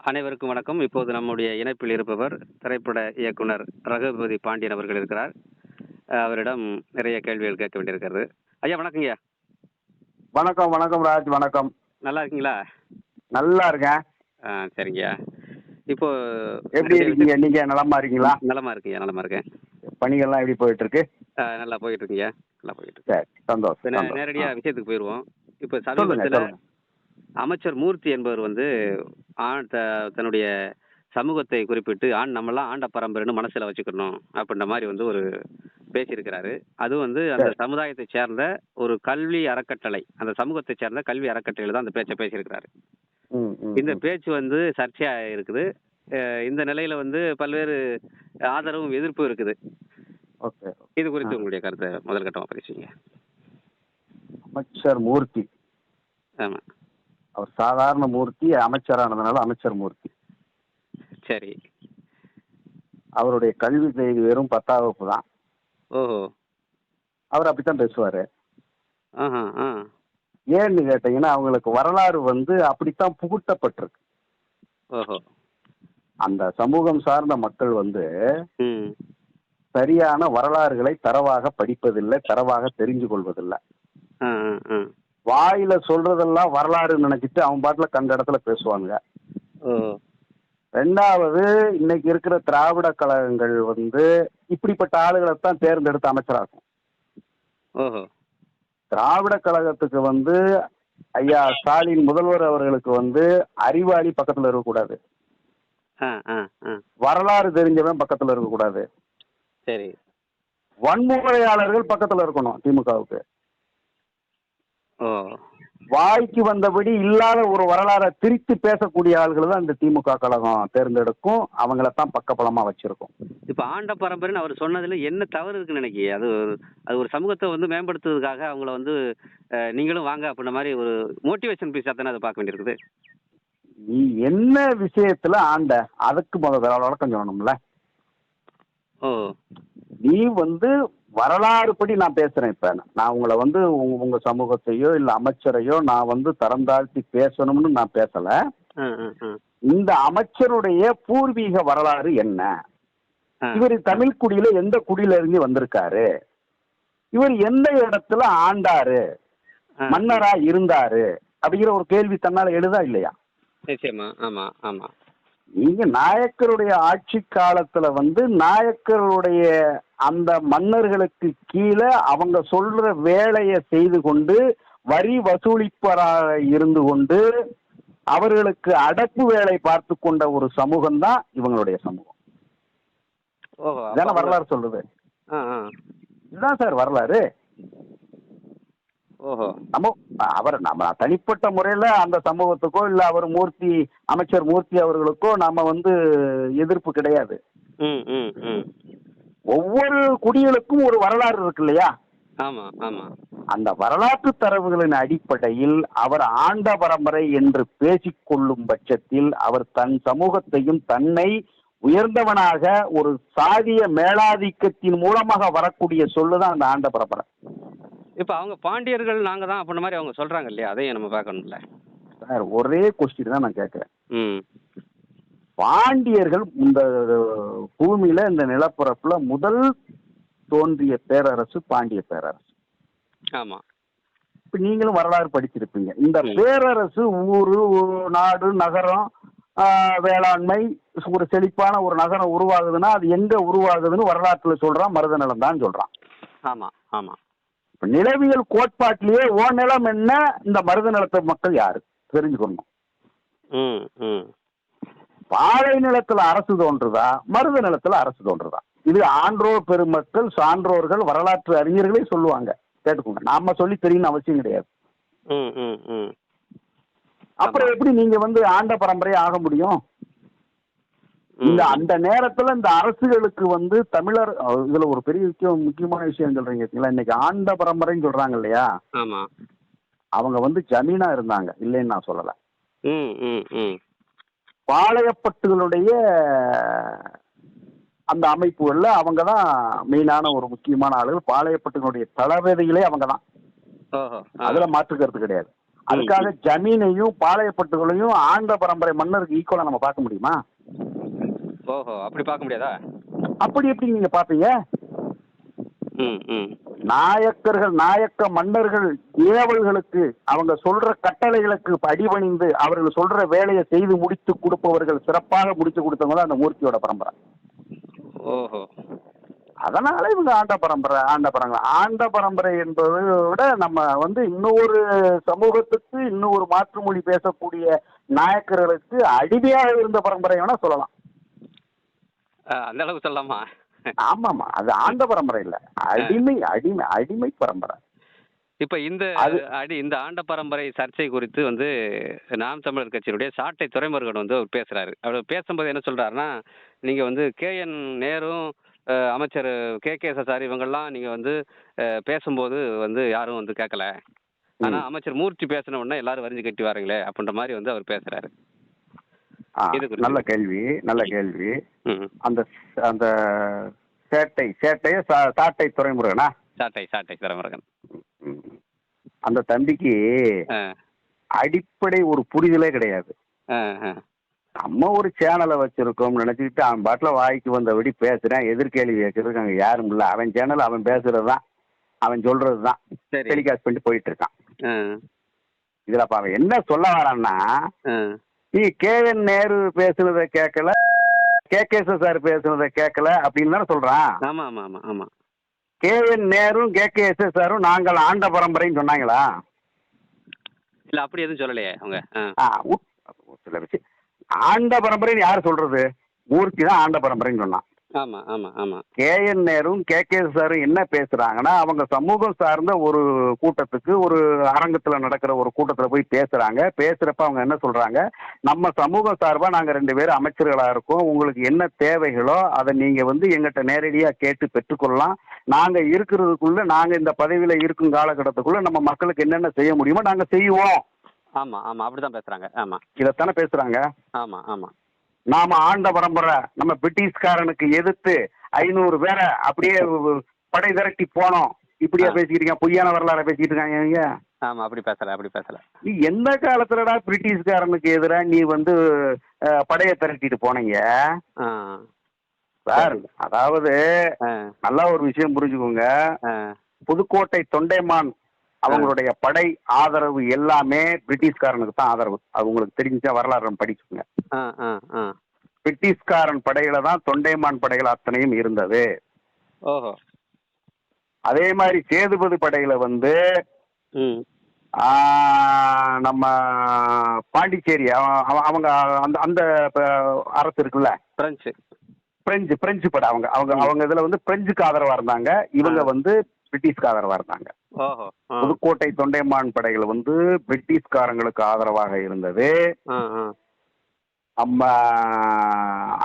அனைவருக்கும் வணக்கம். இப்போது நம்முடைய இணைப்பில் இருப்பவர் திரைப்பட இயக்குனர் ரகுபதி பாண்டியன் அவர்கள் இருக்கிறார். அவரிடம் நிறைய கேள்விகள் கேட்க வேண்டியிருக்கிறது. ஐயா வணக்கங்கய்யா. வணக்கம், வணக்கம் ராஜ். வணக்கம். நல்லா இருக்கீங்களா? நல்லா இருக்கேன். சரிங்கய்யா. இப்போ எப்படி இருக்கீங்க? நீங்க நலமா இருக்கீங்களா? நலமா இருக்கேன், நலமா இருக்கேன். பணிகள்லாம் எப்படி போயிட்டு இருக்கு? நல்லா போயிட்டு இருக்குங்கய்யா, நல்லா போயிட்டு இருக்கு. சரி, சந்தோஷம். நேரடியா விஷயத்துக்கு போயிடுவோம். இப்போ சொல்லுங்க, சமீபத்தில் சொல்லுங்க. அமைச்சர் மூர்த்தி என்பவர் தன்னுடைய சமூகத்தை குறிப்பிட்டு நம்மெல்லாம் ஆண்ட பரம்பரைன்னு மனசுல வச்சுக்கணும் அப்படின்ற மாதிரி ஒரு பேசியிருக்கிறாரு. அது அந்த சரி. சமுதாயத்தை சேர்ந்த ஒரு கல்வி அறக்கட்டளை, அந்த சமூகத்தை சேர்ந்த கல்வி அறக்கட்டளையில தான் அந்த பேச்சை பேசியிருக்கிறாரு. ம், ம், இந்த ம். பேச்சு சர்ச்சையா இருக்குது. இந்த நிலையில பல்வேறு ஆதரவும் எதிர்ப்பும் இருக்குது. ஓகே. இது ஆ. குறித்து உங்களுடைய கருத்தை முதல் கட்டமா பேசுவீங்க? அமைச்சர் மூர்த்தி. ஆமா. அவர் சாதாரண மூர்த்தி, அமைச்சரானதுனால அமைச்சர் மூர்த்தி. சரி. அவருடைய கல்வி தகுதி வெறும் 10ஆம் வகுப்பு தான். ஓஹோ. அவர் அப்படித்தான் பேசுவாரு. ஆஹா. ஆ. ஏன்னு கேட்டீங்கன்னா, அவங்களுக்கு வரலாறு அப்படித்தான் புகுட்டப்பட்டிருக்கு. ஓஹோ. அந்த சமூகம் சார்ந்த மக்கள் ம். சரியான வரலாறுகளை தரவாக படிப்பதில்லை, தரவாக தெரிஞ்சு கொள்வதில்லை. ஆ, ஆ, ஆ. வாயில சொல்றதெல்லாம் வரலாறு நினைச்சிட்டு அவன் பாட்டுல கண்ட இடத்துல பேசுவாங்க. ஓ. ரெண்டாவது, இன்னைக்கு இருக்கிற திராவிட கழகங்கள் இப்படிப்பட்ட ஆளுகளைத்தான் தேர்ந்தெடுத்து அமைச்சராகும். ஓஹோ. திராவிட கழகத்துக்கு ஐயா ஸ்டாலின் முதல்வர் அவர்களுக்கு அறிவாளி பக்கத்துல இருக்கக்கூடாது, ஆ, ஆ, ஆ. வரலாறு தெரிஞ்சவன் பக்கத்துல இருக்கக்கூடாது, சரி. வன்முறையாளர்கள் பக்கத்துல இருக்கணும். திமுகவுக்கு ஓ. வாய்க்கு வந்தபடி இல்லாத ஒரு வரலாறை திரித்து பேசக்கூடிய ஆள்கள் தான் இந்த திமுக கழகம் தேர்ந்தெடுக்கும். அவங்களத்தான் பக்கபலமா வச்சிருக்கும். இப்ப ஆண்ட பரம்பரைன்னு அவர் சொன்னதுல என்ன தவறு இருக்குன்னு நினைக்கிறீங்க? அது ஒரு சமூகத்தை மேம்படுத்துவதற்காக அவங்கள நீங்களும் வாங்க அப்படின்ற மாதிரி ஒரு மோட்டிவேஷன் பீஸா தானே அதை பார்க்க வேண்டியிருக்குது. நீ என்ன விஷயத்துல ஆண்ட, அதுக்கு முதல்ல வழக்கம் சொல்லணும்ல. ஓ. நீ வரலாறு படி நான் பேசுறேன். இப்ப நான் உங்களை உங்க சமூகத்தையோ இல்ல அமைச்சரையோ நான் தரம் தாழ்த்தி பேசணும்னு நான் பேசல. ஆ, ஆ, ஆ. இந்த அமைச்சருடைய பூர்வீக வரலாறு என்ன? ஆ. இவர் தமிழ் குடியில எந்த குடியில இருந்து வந்திருக்காரு? இவர் எந்த இடத்துல ஆண்டாரு, ஆ. மன்னரா இருந்தாரு அப்படிங்கிற ஒரு கேள்வி தன்னால எழுதா இல்லையா? நிச்சயமா. ஆமா, ஆமா. நீங்க நாயக்கருடைய ஆட்சி காலத்துல நாயக்கருடைய அந்த மன்னர்களுக்கு கீழே அவங்க சொல்ற வேலையை செய்து கொண்டு வரி வசூலிப்பவராக இருந்து கொண்டு அவர்களுக்கு அடப்பு வேலை பார்த்து கொண்ட ஒரு சமூகம் தான் இவங்களுடைய சமூகம். ஓஹோ. இதான வரலாறு சொல்றது. ஆ, ஆ. இதுதான் சார் வரலாறு. ஓஹோ. நம்ம தனிப்பட்ட முறையில அந்த சமூகத்துக்கோ இல்ல அவர் அமைச்சர் மூர்த்தி அவர்களுக்கோ நாம எதிர்ப்பு கிடையாது. ம், ம், ம். ஒவ்வொரு குடிகளுக்கும் ஒரு வரலாறு இருக்கு இல்லையா? ஆமா, ஆமா. அந்த வரலாற்று தரவுகளின் அடிப்படையில் அவர் ஆண்ட பரம்பரை என்று பேசிக்கொள்ளும் பட்சத்தில் அவர் தன் சமூகத்தையும் தன்னை உயர்ந்தவனாக ஒரு சாதிய மேலாதிக்கத்தின் மூலமாக வரக்கூடிய சொல்லுதான் அந்த ஆண்ட பரம்பரை. இப்ப அவங்க பாண்டியர்கள் நாங்க தான் அப்படின்ற மாதிரி அவங்க சொல்றாங்க இல்லையா? அதையும் நம்ம பார்க்கணும்ல சார். ஒரே கொஸ்டின் தான் நான் கேட்கிறேன். ம். பாண்டியர்கள் இந்த பூமியில இந்த நிலப்பரப்புல முதல் தோன்றிய பேரரசு பாண்டிய பேரரசு. ஆமா. இப்ப நீங்களும் வரலாறு படிச்சிருப்பீங்க. இந்த பேரரசு ஊரு, நாடு, நகரம், வேளாண்மை, ஒரு செழிப்பான ஒரு நகரம் உருவாகுதுன்னா அது எங்க உருவாகுதுன்னு வரலாற்றுல சொல்றான், மருத நிலம் தான் சொல்றான். ஆமா, ஆமா. நிலவியல் கோட்பாட்டிலேயே ஓ நிலம் என்ன, இந்த மருத நிலத்து மக்கள் யாரு தெரிஞ்சுக்கணும். ம், ம். பாலை நிலத்துல அரசு தோன்றுதா, மருத நிலத்துல அரசு தோன்றுதா? இது ஆன்றோர் பெருமக்கள், சான்றோர்கள், வரலாற்று அறிஞர்களே சொல்லுவாங்க. கேட்டுக்கோங்க. நாம சொல்லி தெரியும் அவசியம் கிடையாது. ம், ம், ம். அப்புறம் எப்படி நீங்க ஆண்ட பரம்பரையா ஆக முடியும்? அந்த நேரத்துல இந்த அரசுகளுக்கு தமிழர், இதுல ஒரு பெரிய முக்கியமான விஷயம் சொல்றீங்க. இன்னைக்கு ஆண்ட பரம்பரைன்னு சொல்றாங்க இல்லையா? ஆமா. அவங்க ஜமீனா இருந்தாங்க, இல்லைன்னு நான் சொல்லல. ம், ம், ம். பாளையப்பட்டுகளுடைய அந்த அமைப்புகள்ல அவங்க தான் மெயினான ஒரு முக்கியமான ஆளுகள். பாளையப்பட்டுகளுடைய தளபதிகளே அவங்க தான். ஓஹோ. அதுல மாற்றுக்கிறது கிடையாது. அதுக்காக ஜமீனையும் பாளையப்பட்டுகளையும் ஆண்ட பரம்பரை மன்னருக்கு ஈக்குவலா நம்ம பார்க்க முடியுமா? ஓஹோ, அப்படி பார்க்க முடியாதா? அப்படி எப்படி நீங்க பாப்பீங்க? ம் ம் நாயக்கர்கள், நாயக்க மன்னர்கள் ஏவல்களுக்கு, அவங்க சொல்ற கட்டளைகளுக்கு அடிபணிந்து அவர்கள் சொல்ற வேலையை செய்து முடித்து கொடுப்பவர்கள், சிறப்பாக முடித்து கொடுத்தவங்க தான் அந்த மூர்த்தியோட பரம்பரை. ஓஹோ. அதனால இவங்க ஆண்ட பரம்பரை என்பதை விட நம்ம இன்னொரு சமூகத்துக்கு இன்னொரு மாற்றுமொழி பேசக்கூடிய நாயக்கர்களுக்கு அடிமையாக இருந்த பரம்பரை வேணா சொல்லலாம். அந்த அளவுக்கு சொல்லலாமா? ஆமாமா, அது ஆண்ட பரம்பரை இல்ல, அடிமை அடிமை அடிமை பரம்பரை. இப்ப இந்த ஆண்ட பரம்பரை சர்ச்சை குறித்து நாம் தமிழர் கட்சியினுடைய சாட்டை துரைமுருகன் அவர் பேசுறாரு. அவர் பேசும்போது என்ன சொல்றாருன்னா, நீங்க KN நேரும் அமைச்சர் KKSSR இவங்கெல்லாம் நீங்க பேசும்போது யாரும் கேட்கல. ஆனா அமைச்சர் மூர்த்தி பேசின உடனே எல்லாரும் வரிஞ்சு கட்டி வாருங்களே அப்படின்ற மாதிரி அவர் பேசுறாரு. நல்ல கேள்வி, நல்ல கேள்வி. அந்த அந்த சாட்டை துரைமுருகனா? சாட்டை துரைமுருகன். அந்த தம்பிக்கு அடிப்படை ஒரு புரிதலே கிடையாது. நம்ம ஒரு சேனலை வச்சிருக்கோம் நினைச்சுக்கிட்டு அவன் பாட்டுல வாய்க்கு வந்தபடி பேசுறேன், எதிர்கேள்வி கேட்கறதுக்கு அங்க யாரும் இல்ல. அவன் சேனல் அவன் பேசுறதுதான், அவன் சொல்றதுதான் டெலிகாஸ்ட் பண்ணிட்டு போயிட்டு இருக்கான். இதுல அவன் என்ன சொல்ல வரான்னா, நீ KN நேரு பேசுனதை கேட்கல, KKSSR பேசுனதை கேட்கல அப்படின்னு தானே சொல்றான். ஆமா ஆமா ஆமா ஆமா. KN நேரும் KKSSRம் நாங்கள் ஆண்ட பரம்பரைன்னு சொன்னாங்களா? இல்ல, அப்படி எதுவும் சொல்லலையே அவங்க. சில விஷயம் ஆண்ட பரம்பரைன்னு யாரு சொல்றது? மூர்த்தி தான் ஆண்ட பரம்பரைன்னு சொன்னான். ஆமா ஆமா ஆமா. KN நேரும் KKSSRம் என்ன பேசுறாங்கன்னா, அவங்க சமூகம் சார்ந்த ஒரு கூட்டத்துக்கு, ஒரு அரங்கத்துல நடக்கிற ஒரு கூட்டத்துல போய் பேசுறாங்க. பேசுறப்ப அவங்க என்ன சொல்றாங்க, நம்ம சமூகம் சார்பா நாங்க 2 பேரும் அமைச்சர்களா இருக்கோம், உங்களுக்கு என்ன தேவைகளோ அதை நீங்க எங்கிட்ட நேரடியா கேட்டு பெற்றுக்கொள்ளலாம். நாங்க இருக்கிறதுக்குள்ள, நாங்க இந்த பதவியில இருக்கும் காலகட்டத்துக்குள்ள நம்ம மக்களுக்கு என்னென்ன செய்ய முடியுமோ நாங்க செய்வோம். ஆமா ஆமா, அப்படிதான் பேசுறாங்க. ஆமா, இதைத்தானே பேசுறாங்க. ஆமா ஆமா. நாம ஆண்ட பரம்பரை, நம்ம பிரிட்டிஷ்காரனுக்கு எதிர்த்து 500 பேரை அப்படியே படை திரட்டி போனோம், இப்படியா பேசிக்கிறீங்க? பொய்யான வரலாறு பேசிக்கிட்டு இருக்காங்க. ஆமா, அப்படி பேசல. நீ எந்த காலத்துலடா பிரிட்டிஷ்காரனுக்கு எதிரா நீ படையை திரட்டிட்டு போனீங்க சார்? அதாவது நல்லா ஒரு விஷயம் புரிஞ்சுக்கோங்க, புதுக்கோட்டை தொண்டைமான் அவங்களுடைய படை ஆதரவு எல்லாமே பிரிட்டிஷ்காரனுக்கு தான் ஆதரவு. அது உங்களுக்கு தெரிஞ்சா வரலாறு படிச்சுக்கோங்க. பிரிட்டிஷ்காரன் படையில தான் தொண்டைமான் படைகள் அத்தனையும் இருந்தது. ஓஹோ. அதே மாதிரி சேதுபதி படையில நம்ம பாண்டிச்சேரி அவங்க அந்த அரசு இருக்குல்ல, பிரெஞ்சு படை, அவங்க இதுல பிரெஞ்சுக்கு ஆதரவா இருந்தாங்க. இவங்க பிரிட்டிஷ்க்கு ஆதரவா இருந்தாங்க. புதுக்கோட்டை தொண்டைமான் படைகள் பிரிட்டிஷ்காரங்களுக்கு ஆதரவாக இருந்தது. நம்ம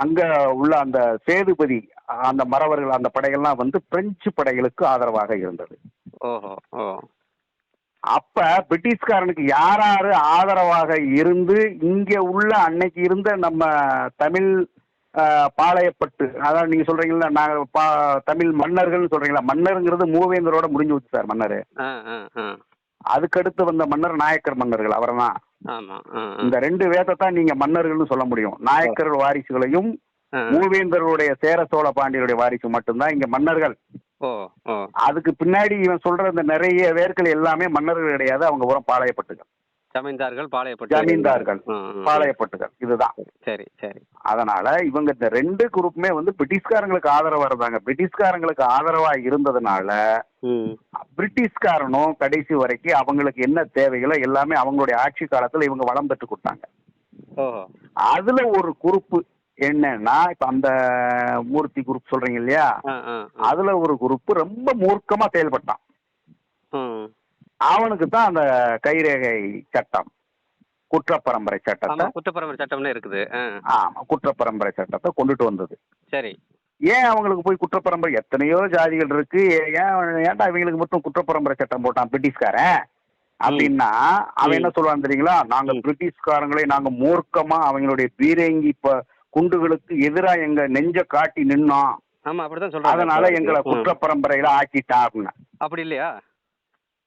அங்க உள்ள அந்த சேதுபதி, அந்த மறவர்கள், அந்த படைகள்லாம் பிரெஞ்சு படைகளுக்கு ஆதரவாக இருந்தது. அப்ப பிரிட்டிஷ்காரனுக்கு யார் ஆதரவாக இருந்து இங்க உள்ள அன்னைக்கு இருந்த நம்ம தமிழ் பாளையப்பட்டு, அதாவது நீங்க சொல்றீங்களா, நாங்க தமிழ் மன்னர்கள் சொல்றீங்களா, மன்னருங்கிறது மூவேந்தரோட முடிஞ்சு வச்சு சார் மன்னர். அதுக்கடுத்து வந்த மன்னர் நாயக்கர் மன்னர்கள், அவர்தான். இந்த 2 வேதத்தான் நீங்க மன்னர்கள்னு சொல்ல முடியும். நாயக்கர்கள் வாரிசுகளையும் மூவேந்தர்களுடைய சேர சோழ பாண்டியருடைய வாரிசு மட்டும்தான் இங்க மன்னர்கள். அதுக்கு பின்னாடி இவன் சொல்ற இந்த நிறைய வேர்கள் எல்லாமே மன்னர்கள் கிடையாது, அவங்க பூரா பாளையப்பட்டுகள், ஜமீன்தார்கள், பாளையப்பட்டுகள். இதுதான். சரி சரி. அதனால இவங்க இந்த 2 குரூப்புமே பிரிட்டிஷ்காரங்களுக்கு ஆதரவா இருந்தாங்க. பிரிட்டிஷ்காரங்களுக்கு ஆதரவா இருந்ததுனால பிரிட்டிஷ்காரனும் கடைசி வரைக்கும் அவங்களுக்கு என்ன தேவைகளோ எல்லாமே அவங்களுடைய ஆட்சி காலத்துல இவங்க வளம் பெற்று கொடுத்தாங்க. அதுல ஒரு குரூப்பு என்னன்னா, இப்ப அந்த மூர்த்தி குரூப் சொல்றீங்க இல்லையா, அதுல ஒரு குரூப் ரொம்ப மூர்க்கமா செயல்பட்டான். அவனுக்கு தான் அந்த கைரேகை சட்டம், குற்றப்பரம்பரை சட்டம்னு இருக்குது. ஆமா, குற்றப்பரம்பரை சட்டத்தை கொண்டுட்டு வந்தது. சரி. ஏன் அவங்களுக்கு போய் குற்றப்பரம்பரை, எத்தனையோ ஜாதிகள் இருக்கு, ஏன்டா இவங்களுக்கு மட்டும் குற்றப்பரம்பரை சட்டம் போட்டான் பிரிட்டிஷ்காரன் அப்படின்னா, அவன் என்ன சொல்லுவான் தெரியுங்களா, நாங்க பிரிட்டிஷ்காரங்களை நாங்க மூர்க்கமா அவங்களுடைய பீரங்கி குண்டுகளுக்கு எதிரா எங்க நெஞ்ச காட்டி நின்னோம், அதனால எங்களை குற்றப்பரம்பரையில ஆக்கிட்டான் அப்படின்னா. அப்படி இல்லையா?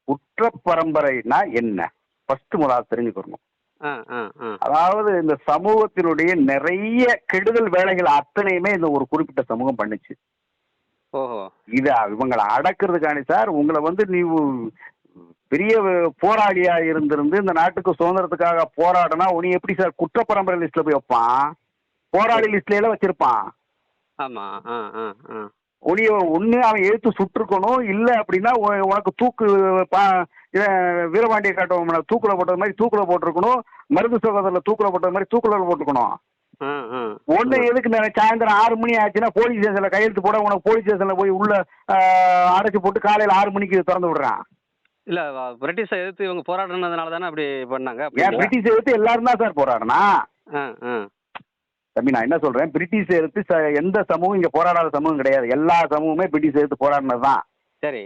குற்றப்பரம்பரைனா என்ன? ஃபர்ஸ்ட் முதல்ல தெரிஞ்சுக்கணும். ஆ ஆ ஆ அதாவது இந்த சமூகத்தினுடைய நிறைய கெடுதல் வேலைகள் அத்தனையுமே இந்த ஒரு குறிப்பிட்ட சமூகம் பண்ணுச்சு. ஓஹோ இது இவங்களை அடக்கிறதுக்காண்டி சார் உங்களை வந்து நீ பெரிய போராளியா இருந்திருந்து இந்த நாட்டுக்கு சுதந்திரத்துக்காக போராடினா உனி எப்படி சார் குற்ற பரம்பரை லிஸ்ட்ல போய் வைப்பான்? போராளி லிஸ்ட்ல எல்லாம் வச்சிருப்பான். ஆமா ஆ ஆ ஆ உனிய ஒண்ணு அவன் எழுத்து சுட்டிருக்கணும், இல்ல அப்படின்னா உனக்கு தூக்கு வீரபாண்டிய காட்டவன் தூக்குல போட்டது மாதிரி தூக்குல போட்டிருக்கணும், மருது சகோதரர்ல தூக்குல போட்டது மாதிரி தூக்குல போட்டிருக்கணும். ஆ ஆ ஒண்ணு எதுக்கு சாயந்தரம் 6 மணி ஆச்சுன்னா போலீஸ் ஸ்டேஷன்ல கையெழுத்து போட உனக்கு போலீஸ் ஸ்டேஷன்ல போய் உள்ள அடைச்சு போட்டு காலையில 6 மணிக்கு திறந்து விடுறான். இல்ல பிரிட்டிஷை எதிர்த்து இவங்க போராடுனதுனால தானே அப்படி பண்ணாங்க ஏன் அப்படிங்களா? பிரிட்டிஷ் எடுத்து எல்லாரும் தான் சார் போராடினா? ஆ ஆ தம்பி நான் என்ன சொல்றேன், பிரிட்டிஷ் எடுத்து எந்த சமூகம் இங்க போராடாத சமூகம் கிடையாது. எல்லா சமூகமே பிரிட்டிஷ் எடுத்து போராடினதுதான். சரி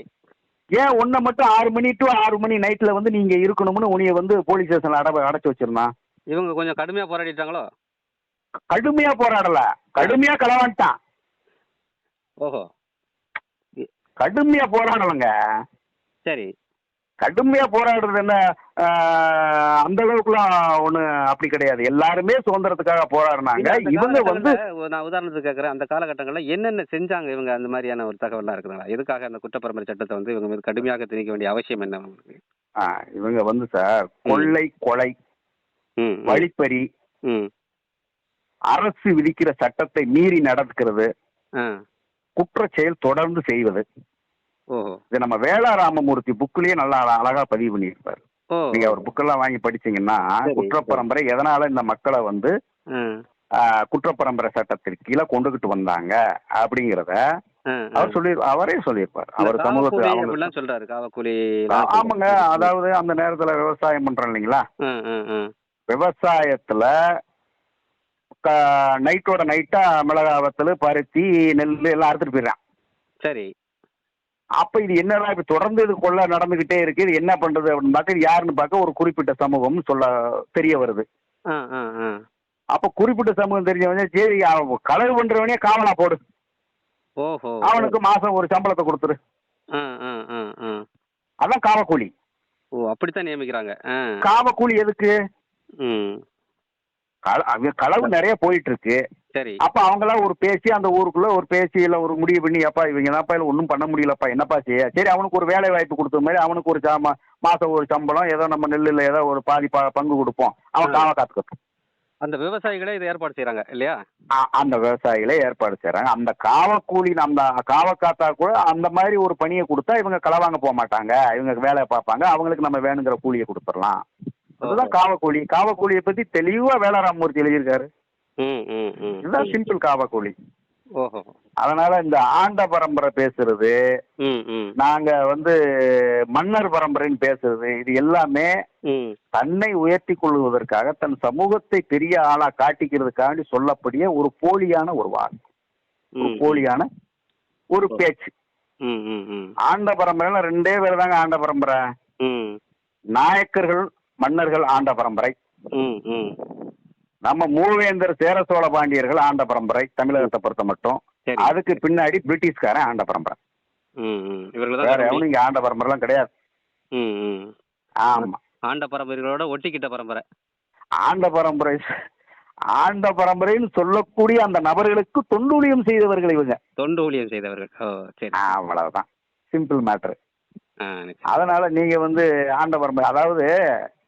ஏன் ஒன்ன மட்டும் 6 மணி டு 6 மணி நைட்ல வந்து நீங்க இருக்கணும்னு உனிய வந்து போலீஸ் ஸ்டேஷன்ல அடைச்சு வச்சிருந்தான். இவங்க கொஞ்சம் கடுமையா போராடிட்டாங்களோ? கடுமையா போராடல, கடுமையா களவாண்டான். ஓஹோ கடுமையா போராடலங்க. சரி கடுமையா போராடுறது என்ன அந்த அளவுக்குலாம் ஒண்ணு அப்படி கிடையாது. எல்லாருமே சுதந்திரத்துக்காக போராடினாங்க. இல்ல, அந்த இவங்க வந்து காலகட்டங்கள்ல நான் உதாரணத்துக்கு கேட்கறேன், அந்த காலகட்டங்கள்ல என்னென்ன செஞ்சாங்க இவங்க? அந்த மாதிரியான ஒரு தகவல்லாம் இருக்குதுங்களா? எதுக்காக அந்த குற்றப்பரம்பரை சட்டத்தை வந்து இவங்க மீது கடுமையாக திணிக்க வேண்டிய அவசியம் என்ன உங்களுக்கு? இவங்க வந்து சார் கொள்ளை, கொலை, ம் ம், வழிப்பறி, ம் அரசு விதிக்கிற சட்டத்தை மீறி நடக்கிறது, ஆ குற்றச் செயல் தொடர்ந்து செய்வது. ஓஹோ இது நம்ம வேளாராமமூர்த்தி புக்லயே நல்லா அழகா பதிவு பண்ணியிருப்பாரு. ஓ நீங்க அவர் புக்கெல்லாம் வாங்கி படிச்சீங்கன்னா சரி, குற்றப்பரம்பரை எதனால இந்த மக்களை வந்து ம் குற்றப்பரம்பரை சட்டத்திற்கு கீழே கொண்டுகிட்டு வந்தாங்க அப்படிங்கிறத ம், ம். அவரே சொல்லியிருப்பார். இந்த அவர் சமூகத்துக்கு காவக்கூலி அவங்க அப்படிலாம் சொல்றாரு. காவக்கூலி ஆமாங்க. அதாவது அந்த நேரத்துல விவசாயம் பண்றோம் இல்லைங்களா, ம் ம் ம் விவசாயத்துல நைட்டோட நைட்டா மிளகா வத்தல், பருத்தி, நெல் எல்லாம் அறுத்துட்டு போயிடுறான். சரி அப்ப இது என்னடா இப்ப தொடர்ந்து இது கொள்ள நடந்துகிட்டே இருக்கு, இது என்ன பண்றது அப்படின்னு பார்க்க இது யாருன்னு பார்க்க ஒரு குறிப்பிட்ட சமூகம் சொல்ல தெரிய வருது. ஆ ஆ ஆ அப்ப குறிப்பிட்ட சமூகம் தெரிஞ்சவனே சரி களவு பண்றவனே காவலா போடு, ஓஹோ அவனுக்கு மாசம் ஒரு சம்பளத்தை கொடுத்துரு, ஆ ஆ ஆ ஆ அதான் காவக்கூலி. ஓ அப்படித்தான் நியமிக்கிறாங்க. ஆ காவக்கூலி எதுக்கு? ம் களவு நிறைய போயிட்டு இருக்கு. சரி அப்ப அவங்களாம் ஒரு பேசி அந்த ஊருக்குள்ள ஒரு பேசி இல்ல ஒரு முடிவு பண்ணி அப்பா இவங்க என்னப்பா இல்ல ஒன்றும் பண்ண முடியலப்பா என்னப்பா செய்ய, சரி அவனுக்கு ஒரு வேலை வாய்ப்பு கொடுத்த மாதிரி அவனுக்கு ஒரு மாசம் ஒரு சம்பளம் ஏதோ நம்ம நெல்லுல ஏதோ ஒரு பாதி பங்கு கொடுப்போம், அவன் காவ காத்துக்கட்டும். அந்த விவசாயிகளே இதை ஏற்பாடு செய்றாங்க இல்லையா? அந்த விவசாயிகளே ஏற்பாடு செய்றாங்க. அந்த காவக்கூலி நம்ம காவ காத்தா கூட அந்த மாதிரி ஒரு பணியை கொடுத்தா இவங்க களவாங்க போக மாட்டாங்க, இவங்க வேலையை பார்ப்பாங்க, அவங்களுக்கு நம்ம வேணுங்கிற கூலியை கொடுத்துடலாம். அதுதான் காவக்கூலி. காவக்கூலியை பத்தி தெளிவா வேளாராமமூர்த்தி எழுதியிருக்காரு. ம் ம் ம் இதுதான் சிம்பிள் காவக்கூலி. ஓஹோ அதனால இந்த ஆண்ட பரம்பரை பேசுறது, ம் ம் நாங்க வந்து மன்னர் பரம்பரைன்னு பேசுறது, இது எல்லாமே ம் தன்னை உயர்த்தி கொள்வதற்காக தன் சமூகத்தை பெரிய ஆளா காட்டிக்கிறதுக்காண்டி சொல்லக்கூடிய ஒரு போலியான ஒரு வார்த்தை, ஒரு ம் போலியான ஒரு பேச்சு. ம் ம் ம் ஆண்ட பரம்பரைல 2 பேர் தாங்க ஆண்ட பரம்பரை. ம் நாயக்கர்கள், மன்னர்கள் ஆண்ட பரம்பரை. ம் ம் நம்ம மூவேந்தர், சேர சோழ பாண்டியர்கள் ஆண்ட பரம்பரை தமிழகத்தை பொறுத்த மட்டும். சரி அதுக்கு பின்னாடி பிரிட்டிஷ்காரன் ஆண்ட பரம்பரை. ம் ம் இவர்கள் வேற தான் எவனும் இங்க ஆண்ட பரம்பரைலாம் கிடையாது. ம் ம் ஆமா. ஆண்ட பரம்பரைகளோட ஒட்டிக்கிட்ட பரம்பரை. ஆண்ட பரம்பரை ஆண்ட பரம்பரைன்னு சொல்லக்கூடிய அந்த நபர்களுக்கு தொண்டூழியம் செய்தவர்கள் இவங்க. தொண்டு ஊழியம் செய்தவர்கள். ஓ சரி அவ்வளவுதான், சிம்பிள் மேட்டர். நிச்சயம். அதனால நீங்க வந்து ஆண்ட பரம்பரை, அதாவது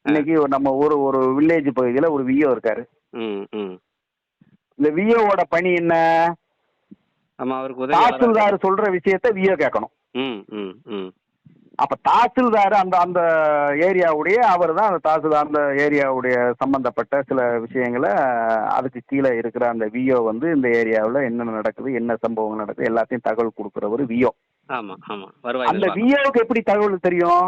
இன்னைக்கு நம்ம ஒரு வில்லேஜ் பகுதியில ஒரு விஓ இருக்காரு. ம் ம் இந்த விஓவோட பணி என்ன? ஆமா அவருக்கு உதவி தாசில்தார் சொல்ற விஷயத்த விஓ கேட்கணும். ம் ம் ம் அப்ப தாசில்தார் அந்த அந்த ஏரியாவுடைய அவர் தான் அந்த தாசில்தார் அந்த ஏரியாவுடைய சம்பந்தப்பட்ட சில விஷயங்களை அதுக்கு கீழே இருக்கிற அந்த விஓ வந்து இந்த ஏரியாவில் என்னென்ன நடக்குது, என்ன சம்பவங்கள் நடக்குது எல்லாத்தையும் தகவல் கொடுக்குறவர் விஓ. ஆமா ஆமா வருவாய் அந்த விஓவுக்கு எப்படி தகவல் தெரியும்?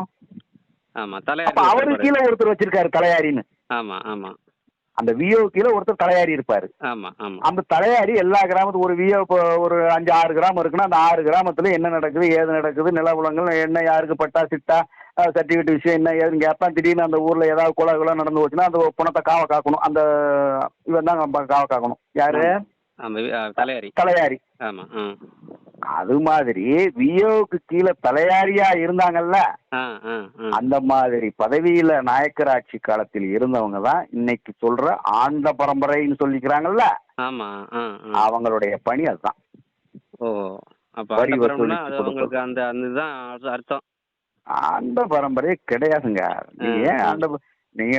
ஆமா அப்ப தலையாரி அவரு கீழே ஒருத்தர் வச்சிருக்காரு தலையாரின்னு. ஆமா ஆமா அந்த விஓ கீழே ஒருத்தர் தலையாரி இருப்பாரு. ஆமா ஆமா அந்த தலையாரி எல்லா கிராமத்துக்கும் ஒரு விஓ ஒரு 5-6 கிராமம் இருக்குன்னா அந்த 6 கிராமத்துல என்ன நடக்குது ஏது நடக்குது நிலவுலங்கள் என்ன யாருக்கு பட்டா சிட்டா சர்டிஃபிகேட் விஷயம் என்ன ஏதுன்னு கேட்பான். திடீர்னு அந்த ஊர்ல ஏதாவது குலை நடந்து போச்சுன்னா அந்த பணத்தை காவ காக்கணும். அந்த இவன் தான் காவ காக்கணும். யாரு? ஆமா தலையாரி. தலையாரி. ஆமா ம் அது மாதிரி வியோவுக்கு கீழே தலையாரியா இருந்தாங்கல்ல, ஆ ஆ ஆ அந்த மாதிரி பதவியில நாயக்கர் ஆட்சி காலத்தில் இருந்தவங்க தான் இன்னைக்கு சொல்ற ஆண்ட பரம்பரைன்னு சொல்லிக்கிறாங்கல்ல, ஆமா ஆ ஆ அவங்களுடைய பணி அதுதான். ஓ அப்ப வரி ஆண்டபுரம்னா வசூலிச்சு அது கொடுப்பது. அவங்களுக்கு அந்த அந்த இதுதான் அர்த்தம். ஆண்ட பரம்பரையே கிடையாதுங்க. ஆ நீங்க ஏன் ஆ நீங்க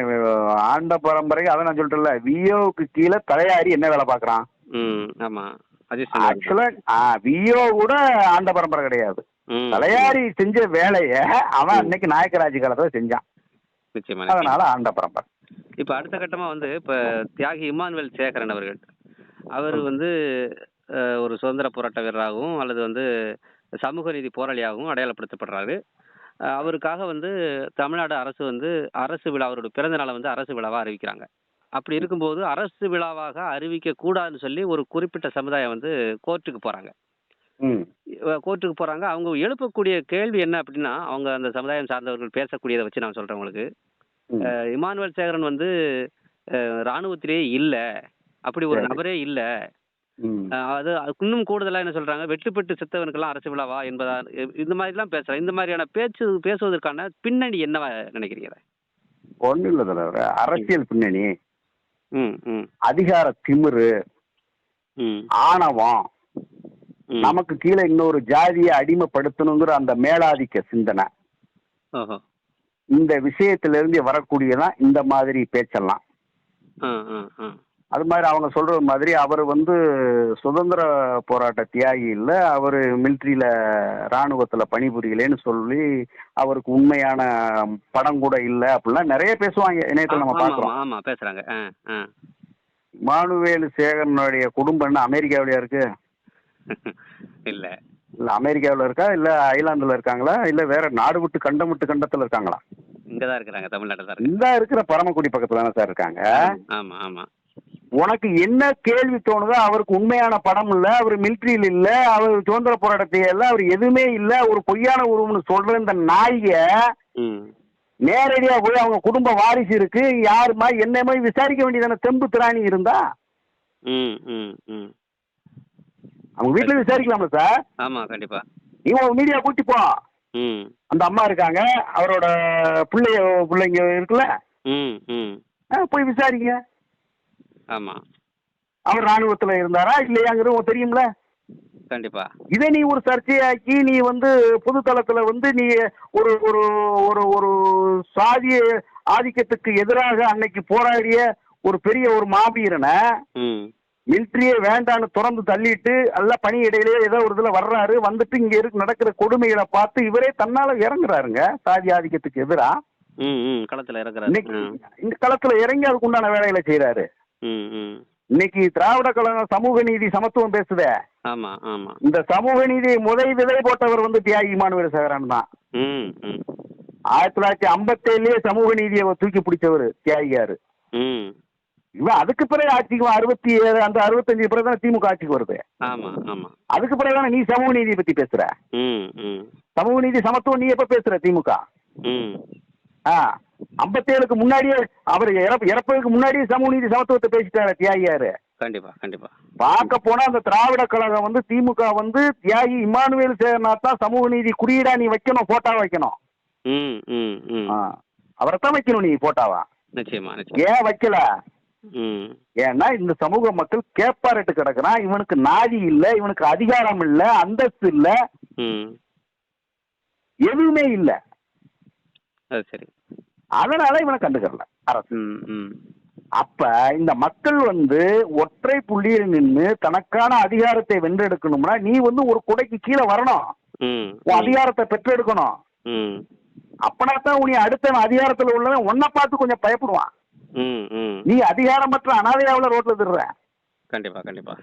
ஆண்ட பரம்பரை அதை நான் சொல்றேன்ல, வியோவுக்கு கீழே தலையாரி என்ன வேலை பார்க்கறான்? ம் ஆமா அஜித் சின்னவர் தான். ஆக்சுவலா வியோ கூட ஆண்ட பரம்பரை கிடையாது. ம் ம் தலையாரி செஞ்ச வேலைய அவன் ம் அன்னைக்கு நாயக்கர் ஆட்சி காலத்துல செஞ்சான். நிச்சயமா அதனால நிச்சயமா. ஆண்ட பரம்பரை. இப்ப அடுத்த கட்டமா வந்து இப்ப தியாகி இம்மானுவேல் சேகரன் அவர்கள் அவர் சொல்லுங்க. வந்து ஒரு சுதந்திர போராட்ட வீரராகவும் அல்லது வந்து சமூக நீதி போராளியாகவும் அடையாளப்படுத்தப்படுறாரு. அவருக்காக வந்து தமிழ்நாடு அரசு வந்து அரசு விழா அவருடைய பிறந்த நாளை வந்து அரசு விழாவா அறிவிக்கிறாங்க. அப்படி இருக்கும்போது அரசு விழாவாக அறிவிக்க கூடாதுன்னு சொல்லி ஒரு குறிப்பிட்ட சமுதாயம் வந்து கோர்ட்டுக்கு போறாங்க. ம். கோர்ட்டுக்கு போறாங்க. அவங்க எழுப்பக்கூடிய கேள்வி என்ன அப்படின்னா, அவங்க அந்த சமுதாயம் சார்ந்தவர்கள் பேசக்கூடியத வச்சு நான் சொல்றேன் உங்களுக்கு. ம். இமானுவேல் சேகரன் வந்து ராணுவத்திலேயே இல்ல. அப்படி ஒரு சரி. நபரே இல்ல. ம். அதுக்கு இன்னும் கூடுதலா என்ன சொல்றாங்க, வெற்றி பெற்று செத்தவனுக்கெல்லாம் அரசு விழாவா என்பதா இந்த மாதிரிலாம் பேசுறாங்க. இந்த மாதிரியான பேசுவதற்கான பின்னணி என்னவா நினைக்கிறீங்க? ஒண்ணும் இல்ல தலைவரே. ம். அரசியல் பின்னணி, ம். ம். அதிகார திமிரு, ம். ஆணவம், ம். நமக்கு கீழே இன்னொரு ஜாதியை அடிமைப்படுத்தணுங்கிற அந்த மேலாதிக்க சிந்தனை, ஓஹோ! இந்த விஷயத்திலிருந்து வரக்கூடியதான் இந்த மாதிரி பேச்செல்லாம். ஆ, ஆ, ஆ. அது மாதிரி அவங்க சொல்றது மாதிரி அவர் வந்து சுதந்திர போராட்ட தியாகி இல்ல, அவரு மிலிட்ரியில ராணுவத்துல பணிபுரியலேன்னு சொல்லி அவருக்கு உண்மையான படம் கூட இல்ல அப்படிலாம் நிறைய பேசுவாங்க இணையத்துல நம்ம ஆமா, ஆமா, பாக்குறோம். ஆமா. பேசுறாங்க. ஆ, ஆ. இமானுவேல் சேகரனுடைய குடும்பம் என்ன அமெரிக்காவிலயா இருக்கு? இல்ல. இல்ல அமெரிக்காவில் இருக்கா, இல்ல ஐலாந்துல இருக்காங்களா, இல்ல வேற நாடு விட்டு கண்டம் விட்டு கண்டத்துல இருக்காங்களா? இங்க தான் இருக்கிறாங்க. தமிழ்நாட்டுல தான் இருக்காங்க. இந்த இருக்கிற பரமக்குடி பக்கத்துல தானே சார் இருக்காங்க. ஆமா, ஆமா. உனக்கு என்ன கேள்வி தோணுதோ, அவருக்கு உண்மையான படம் இல்ல, அவர் மிலிட்ரியில் இல்ல, அவர் சுதந்திர போராட்டத்தை இல்ல, அவர் எதுவுமே இல்ல, ஒரு பொய்யான உருவம்னு சொல்ற இந்த நாய ம். நேரடியா போய் அவங்க குடும்ப வாரிசு இருக்கு, யாருமா என்னமே விசாரிக்க வேண்டியதான தெம்பு திராணி இருந்தா ம், ம், ம். அவங்க வீட்டுல விசாரிக்கலாம்ல சார். ஆமா, கண்டிப்பா. நீ உங்க மீடியா கூட்டி போ. ம். அந்த அம்மா இருக்காங்க, அவரோட பிள்ளைங்க இருக்குல்ல, ம், ம். போய் விசாரிங்க. ஆமா. அவர் ராணுவத்துல இருந்தாரா இல்லையாங்கிறது உனக்கு தெரியும்ல. கண்டிப்பா. இதை நீ ஒரு சர்ச்சையாக்கி நீ வந்து பொது தளத்துல வந்து நீ ஒரு ஒரு ஒரு ஒரு சாதிய ஆதிக்கத்துக்கு எதிராக அன்னைக்கு போராடிய ஒரு பெரிய ஒரு மாவீரனை ம். மிலிட்ரியே வேண்டான்னு திறந்து தள்ளிட்டு எல்லாம் பணி இடையிலேயே ஏதோ ஒரு இதுல வர்றாரு, வந்துட்டு இங்க நடக்கிற கொடுமைகளை பார்த்து இவரே தன்னால இறங்குறாருங்க சாதி ஆதிக்கத்துக்கு எதிரா. ம், ம். களத்துல இறக்குறாரு. இன்னைக்கு இந்த களத்துல இறங்கி அதுக்கு உண்டான வேலைகளை செய்யறாரு. ம், ம். இன்னைக்கு திராவிட கழகம் சமூக நீதி சமத்துவம் பேசுதே, ஆமா, ஆமா. இந்த சமூக நீதி விதை போட்டவர் வந்து தியாகி இமானுவேல் சேகரன் தான். ம், ம். 1957 சமூக நீதியை தூக்கி பிடிச்சவர் தியாகியாரு. ம். இவன் அதுக்கு பிறகு ஆட்சிக்கு 67 அந்த 65 பிறகு தான் திமுக ஆட்சிக்கு வருது. ஆமா, ஆமா. அதுக்கு பிறகு தானே நீ சமூக நீதியை பத்தி பேசுற. ம், ம். சமூக நீதி சமத்துவம் நீ எப்ப பேசுற திமுக? ம். 57க்கு முன்னாடியே அவர் இறப்பதற்கு முன்னாடியே சமூக நீதி சமத்துவத்தை பேசிட்டாரு தியாகியாரு. கண்டிப்பா, கண்டிப்பா. பார்க்க போனா அந்த திராவிட கழகம் வந்து திமுக வந்து தியாகி இமானுவேல் சேகரனாத் தான் சமூக நீதி குறியீடா நீ வைக்கணும், போட்டா வைக்கணும். ம், ம், ம். அவரைத்தான் வைக்கணும் நீ போட்டாவா. நிச்சயமா, நிச்சயமா. ஏன் வைக்கல? ம். ஏன்னா இந்த சமூக மக்கள் கேப்பாரட்டு கிடக்குறான், இவனுக்கு நாதி இல்ல, இவனுக்கு அதிகாரம் இல்ல, அந்தஸ்து இல்ல, ம். எதுவுமே இல்ல. அது சரி. அதனால இவனை கண்டுக்கறல அரசு. ம், ம். அப்ப இந்த மக்கள் வந்து ஒற்றை புள்ளியில் நின்று தனக்கான அதிகாரத்தை வென்றெடுக்கணும்னா நீ வந்து ஒரு குடைக்கு கீழே வரணும், ம். உன் அதிகாரத்தை பெற்றெடுக்கணும். ம். அப்பனாத்தான் உனி அடுத்த அதிகாரத்துல உள்ளவன் உன்னை பார்த்து கொஞ்சம் பயப்படுவான். ம், ம். நீ அதிகாரமற்ற அனாதையாவில் ரோட்ல திடுற, கண்டிப்பா, கண்டிப்பா.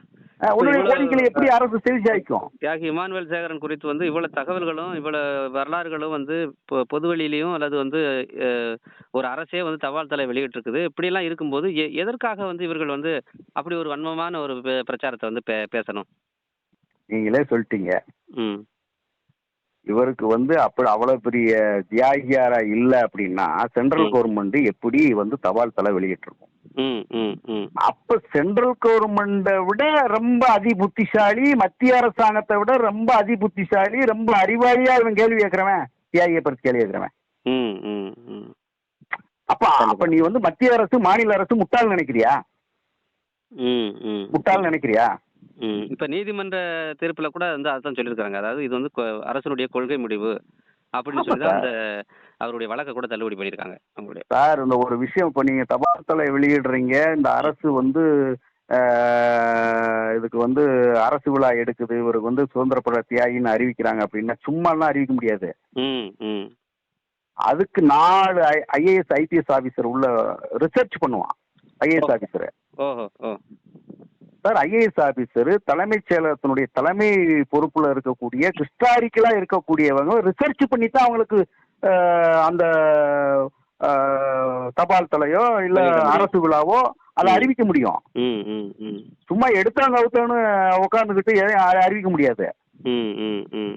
உன்னுடைய கோரிக்கைகளை எப்படி அரசு செவிசாய்க்கும்? தியாகி இமானுவேல் சேகரன் குறித்து வந்து இவ்வளவு தகவல்களும் இவ்வளவு வரலாறுகளும் வந்து பொதுவெளியிலையும் அல்லது வந்து ஒரு அரசே வந்து தபால் தலை வெளியிட்டிருக்குது. இப்படியெல்லாம் இருக்கும்போது எதற்காக வந்து இவர்கள் வந்து அப்படி ஒரு வன்மமான ஒரு பிரச்சாரத்தை வந்து பேசணும்? நீங்களே சொல்லிட்டீங்க. ம். இவருக்கு வந்து அப்படி அவ்வளவு பெரிய தியாகியாரா இல்ல அப்படின்னா சென்ட்ரல் கவர்மெண்ட் எப்படி வந்து தபால் தலை வெளியிட்டிருக்கும்? ம், ம், ம். அப்ப சென்ட்ரல் கவர்மெண்ட்டை விட ரொம்ப அதி புத்திசாலி, மத்திய அரசாங்கத்தை விட ரொம்ப அதி புத்திசாலி, ரொம்ப அறிவாளியா இவன் கேள்வி கேட்கிறவன், தியாகியை பற்றி கேள்வி கேட்கிறவன். ம், ம், ம். அப்ப அப்ப நீ வந்து மத்திய அரசு மாநில அரசு முட்டாள் நினைக்கிறியா? ம், ம். முட்டாள் நினைக்கிறியா? ம். இப்ப நீதிமன்ற தீர்ப்புல கூட வந்து அதான் சொல்லியிருக்காங்க. அதாவது இது வந்து அரசனுடைய கொள்கை முடிவு அப்படின்னு ஆமா சொல்லி தான் சார். அந்த அவருடைய வழக்க கூட தள்ளுபடி பண்ணியிருக்காங்க. அவங்களுடைய சார் இந்த ஒரு விஷயம் இப்போ நீங்க தபால் தலை வெளியிடுறீங்க, இந்த அரசு வந்து இதுக்கு வந்து அரசு விழா எடுக்குது, இவருக்கு வந்து சுதந்திர போராட்ட தியாகின்னு அறிவிக்கிறாங்க அப்படின்னா சும்மாலாம் அறிவிக்க முடியாது. ம், ம். அதுக்கு 4 ஐஏஎஸ் ஐபிஎஸ் ஆபீசர் உள்ள ரிசர்ச் பண்ணுவான். ஐஏஎஸ் ஆபீசர் ஓஹோ! ஓ! சார், ஐஏஎஸ் ஆபீசர் தலைமைச் செயலகத்தினுடைய தலைமை பொறுப்புல இருக்கக்கூடிய ஹிஸ்டாரிக்கலா இருக்கக்கூடியவங்க ரிசர்ச் பண்ணி தான் அவங்களுக்கு அந்த தபால் தலையோ இல்ல அரசு விழாவோ அதை அறிவிக்க முடியும். ம், ம், ம். சும்மா எடுத்தாங்க அவுத்தான்னு உட்காந்துக்கிட்டு எதையும் அறிவிக்க முடியாது. ம், ம், ம்.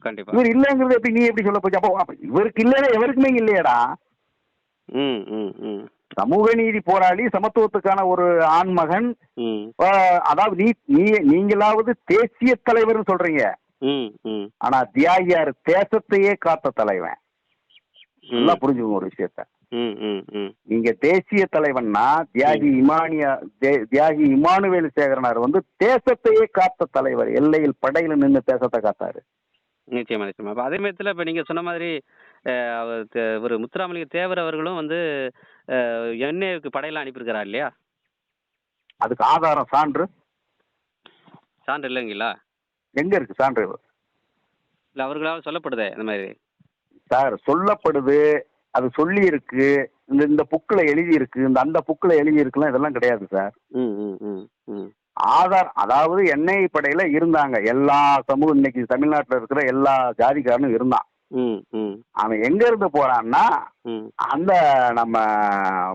கண்டிப்பா. இவர் இல்லைங்கிறது எப்படி நீ எப்படி சொல்ல போச்சு? அப்போ இவருக்கு இல்லைன்னா எவருக்குமே இல்லையடா. ம், ம், ம். சமூக நீதி போராளி, சமத்துவத்துக்கான ஒரு ஆண்மகன். ம். அதாவது நீங்களாவது தேசிய தலைவர்னு சொல்றீங்க. ம், ம். ஆனா தியாகியார் தேசத்தையே காத்த தலைவன். நல்லா புரிஞ்சுக்கோங்க ஒரு விஷயத்த. ம், ம், ம். நீங்க தேசிய தலைவன்னா தியாகி இமானுவேல் சேகரனார் வந்து தேசத்தையே காத்த தலைவர். எல்லையில் படையில நின்று தேசத்தை காத்தாரு. நிச்சயமா, நிச்சயமா. அப்ப அதே நேரத்துல இப்ப நீங்க சொன்ன மாதிரி அவர் ஒரு முத்துராமலிங்க தேவர் அவர்களும் வந்து என்ஏவுக்கு படையெல்லாம் அனுப்பியிருக்கிறார் இல்லையா? அதுக்கு ஆதாரம் சான்று சான்று இல்லைங்களா? எங்க இருக்கு சான்று? இல்ல அவர்களால் சொல்லப்படுதே இந்த மாதிரி. சார் சொல்லப்படுது, அது சொல்லி இருக்கு, இந்த புக்ல எழுதி இருக்கு, அந்த புக்ல எழுதி இருக்குலாம் இதெல்லாம் கிடையாது சார். ம், ம், ம், ம். அதாவது என்ஐ படையில இருந்தாங்க எல்லா சமூகம். இன்னைக்கு தமிழ்நாட்டில் இருக்கிற எல்லா ஜாதிக்காரனும் இருந்தான். ம், ம். அவன் எங்க இருந்து போறான்னா அந்த நம்ம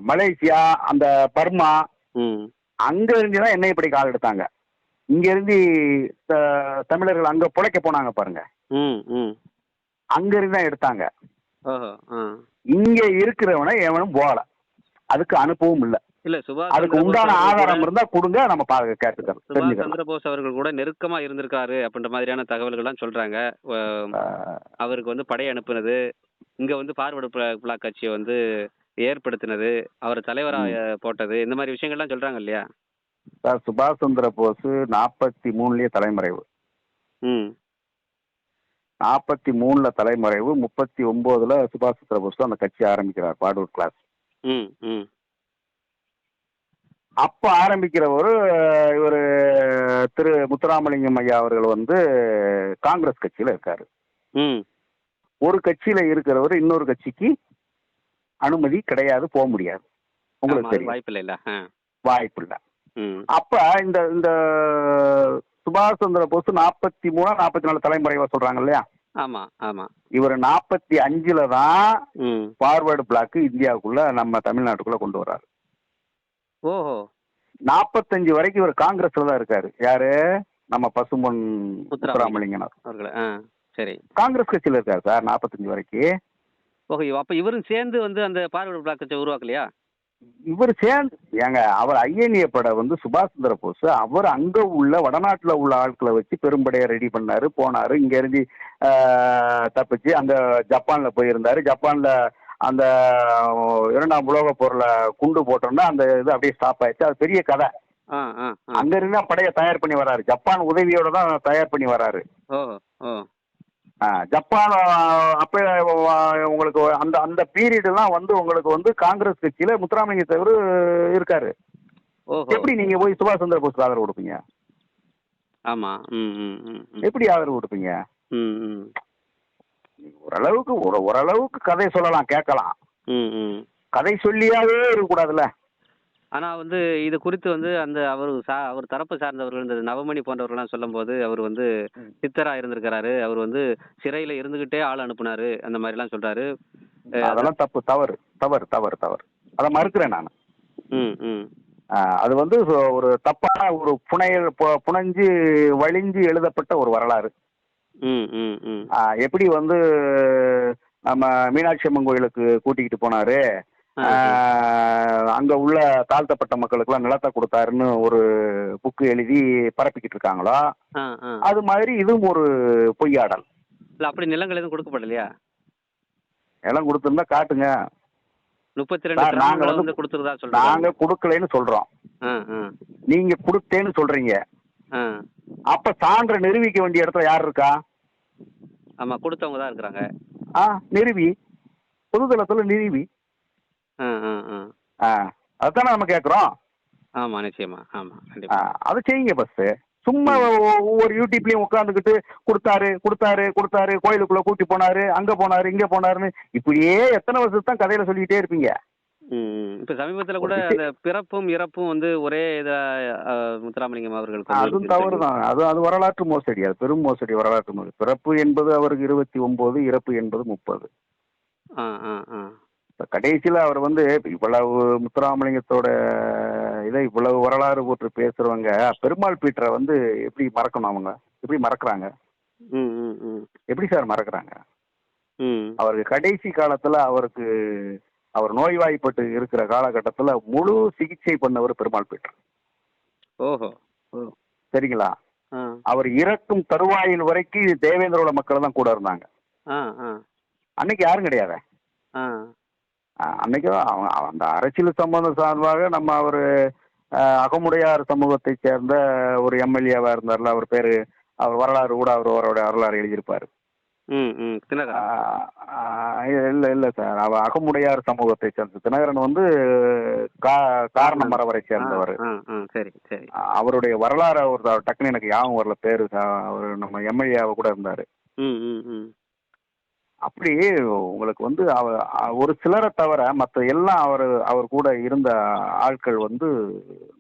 மலேசியா, அந்த பர்மா, அங்க இருந்து தான் எண்ணெய் படை கால் எடுத்தாங்க. இங்க இருந்து தமிழர்கள் அங்க புழைக்க போனாங்க பாருங்க, அங்க இருந்து தான் எடுத்தாங்க. இங்க இருக்கிறவனை எவனும் போகல, அதுக்கு அனுப்பவும் இல்லை. இல்ல அதுக்கு உண்டான ஆதாரம் இருந்தா கொடுங்க, நம்ம கேட்டுக்கிறோம். சுபாஷ் சந்திர போஸ் அவர்கள் கூட நெருக்கமா இருந்திருக்காரு அப்படின்ற மாதிரியான தகவல்கள்லாம் சொல்றாங்க. அவருக்கு வந்து படை அனுப்புனது, இங்க வந்து பார்வர்டு பிளாக் கட்சியை வந்து ஏற்படுத்தினது, அவர் தலைவராக போட்டது, இந்த மாதிரி விஷயங்கள்லாம் சொல்றாங்க இல்லையா? சார், சுபாஷ் சந்திர போஸ் 43லயே தலைமறைவு. 43ல தலைமறைவு, 39ல சுபாஷ் சந்திர போஸ் அந்த கட்சி ஆரம்பிக்கிறார், பார்வர்டு கிளாஸ். அப்ப ஆரம்பிக்கிறவர் இவர் திரு முத்துராமலிங்கம் ஐயா அவர்கள் வந்து காங்கிரஸ் கட்சியில இருக்காரு. ஒரு கட்சியில இருக்கிறவர் இன்னொரு கட்சிக்கு அனுமதி கிடையாது, போக முடியாது. உங்களுக்கு தெரியும், வாய்ப்பு இல்லை. அப்ப இந்த சுபாஷ் சந்திர போஸ் 43 44 தலைமுறைவா சொல்றாங்க இல்லையா? ஆமா, ஆமா. இவர் 45ல தான் பார்வர்டு பிளாக் இந்தியாவுக்குள்ள, நம்ம தமிழ்நாட்டுக்குள்ள கொண்டு வர்றாரு. ஓஹோ. 45 வரைக்கும் இவர் காங்கிரஸ்ல தான் இருக்காரு. யாரு? நம்ம பசும்பொன் முத்துராமலிங்கன் அவர்கள். சரி, காங்கிரஸ் கட்சியில இருக்காரு சார் 45 வரைக்கும். ஓகே. அப்ப இவரும் சேர்ந்து வந்து அந்த பார்வர்டு பிளாக் கட்சியை உருவாக்கலையா? இவர் சேர்ந்து ஏங்க, அவர் ஐஎன்ஏ படை வந்து சுபாஷ் சந்திர போஸ் அவர் அங்க உள்ள வடநாட்டுல உள்ள ஆட்களை வச்சு பெரும்படையை ரெடி பண்ணாரு, போனாரு. இங்க இருந்து தப்பிச்சு அங்க ஜப்பான்ல போயிருந்தாரு. ஜப்பான்ல அந்த 2ஆம் உலக போர்ல குண்டு போட்டோம்னா அந்த இது அப்படியே ஸ்டாப் ஆயிடுச்சு. அது பெரிய கதை. அங்க இருந்தா படையை தயார் பண்ணி வராரு, ஜப்பான் உதவியோட தான் தயார் பண்ணி வராரு. ஜப்பான் அப்ப உங்களுக்கு அந்த அந்த பீரியட் எல்லாம் வந்து உங்களுக்கு வந்து காங்கிரஸ் கட்சியில முத்துராமலிங்க தேவர் இருக்காரு. எப்படி நீங்க போய் சுபாஷ் சந்திர போஸ்க்கு ஆதரவு கொடுப்பீங்க? ஆமா, எப்படி ஆதரவு கொடுப்பீங்க? ஓரளவுக்கு கதை சொல்லலாம், கேட்கலாம். கதை சொல்லியாவே இருக்கக்கூடாதுல்ல. ஆனா வந்து இது குறித்து வந்து அந்த அவர் தரப்பு சார்ந்தவர்கள், இந்த நவமணி போன்றவர்கள்லாம் சொல்லும் போது அவர் வந்து சித்தரா இருந்திருக்கிறாரு, அவர் வந்து சிறையில இருந்துகிட்டே ஆள் அனுப்புனாரு, அந்த மாதிரி எல்லாம் சொல்றாரு. அதெல்லாம் தப்பு, தவறு தவறு தவறு தவறு. அதை மறுக்கிறேன் நான். அது வந்து ஒரு தப்பான ஒரு புனைஞ்சு வழிஞ்சு எழுதப்பட்ட ஒரு வரலாறு. ம், ம், ம். எப்படி வந்து நம்ம மீனாட்சி அம்மன் கோயிலுக்கு கூட்டிக்கிட்டு போனாரு, ஆ, ஆ. அங்க உள்ள தாழ்த்தப்பட்ட மக்களுக்கெல்லாம் நிலத்தை கொடுத்தாருன்னு ஒரு புக்கு எழுதி பரப்பிக்கிட்டு இருக்காங்களோ, ஆ, ஆ. அது மாதிரி இதுவும் ஒரு பொய்யாடல். இல்ல அப்படி நிலங்கள் எதுவும் கொடுக்கப்படலையா? எல்லாம் கொடுத்துருந்தா காட்டுங்க. 32 சார் நாங்க கிராமங்கள வந்து வந்து குடுத்துறதா சொல்றாங்க. நாங்க கொடுக்கலைன்னு சொல்றோம். ஆ, ஆ, நீங்க கொடுத்தேன்னு சொல்றீங்க. ஆ. அப்ப சான்று நிரூபிக்க வேண்டிய இடத்துல யார் இருக்கா? ஆமா குடுத்தவங்க தான் இருக்கிறாங்க. ஆ, நிறுவி பொதுதளத்துல நிறுவி. ஆ, ஆ, ஆ. ஆ, அதுதானே நம்ம கேட்குறோம். ஆமா, நிச்சயமா. ஆமா, கண்டிப்பா. அதை செய்யுங்க ஃபர்ஸ்ட். சும்மா ம். ஒவ்வொரு யூடியூப்லயும் உட்காந்துக்கிட்டு கொடுத்தாரு கொடுத்தாரு கொடுத்தாரு, கோயிலுக்குள்ள கூட்டி போனாரு, அங்க போனாரு இங்க போனாருன்னு இப்படியே எத்தனை வருஷத்தான் கதையில சொல்லிக்கிட்டே இருப்பீங்க. ம். இப்ப சமீபத்துல ஒரு கூட விஷயம் அந்த பிறப்பும், இறப்பும் வந்து ஒரே இதா முத்துராமலிங்கம் அவர்கள் கொண்டு அதுவும் இருக்குன்னு தவறு சொல்லி. தான். அது அது வரலாற்று மோசடி. அது பெரும் மோசடி, வரலாற்று மோசடி. பிறப்பு என்பது அவருக்கு 29, இறப்பு என்பது 30. ஆ, ஆ, ஆ. இப்ப கடைசியில அவர் வந்து இவ்வளவு முத்துராமலிங்கத்தோட இதை இவ்வளவு வரலாறு போட்டு பேசுறவங்க பெருமாள் பீட்டரை வந்து எப்படி மறக்கணும் அவங்க? எப்படி மறக்கறாங்க? ம், ம், ம். எப்படி சார் மறக்கறாங்க? ம். அவருக்கு கடைசி காலத்துல அவர் நோய்வாய்ப்பட்டு இருக்கிற காலகட்டத்துல முழு சிகிச்சை பண்ணவர் பெருமாள் பீட்டர். ஓஹோ! ஓ! சரிங்களா? ஆ, அவர் இறக்கும் தருவாயில் வரைக்கும் தேவேந்திரோட மக்கள் தான் கூட இருந்தாங்க. ஆ, ஆ, அன்னைக்கு யாரும் கிடையாது. ஆ. அன்னைக்கு அவங்க அந்த அரசியல் சம்பந்தம் சார்பாக நம்ம அவர் அகமுடையார் சமூகத்தை சேர்ந்த ஒரு எம்எல்ஏவா இருந்தார்ல, அவர் பேரு, அவர் வரலாறு கூட அவருடைய வரலாறு எழுதியிருப்பாரு. ம், ம். தினகரன். இல்ல இல்ல சார், அவர் அகமுடையார் சமூகத்தை சேர்ந்த தினகரன் வந்து காரண மரவரை ஆ, சேர்ந்தவர். ஆ, ஆ. சரி, சரி. அவருடைய வரலாறு அவர் டக்குன்னு எனக்கு ஞாபகம் வரல பேரு. அவர் நம்ம எம்எல்ஏவா கூட இருந்தாரு. ம், ம், ம். அப்படி உங்களுக்கு வந்து ஒரு சிலரை தவிர மற்ற எல்லாம் அவர் கூட இருந்த ஆட்கள் வந்து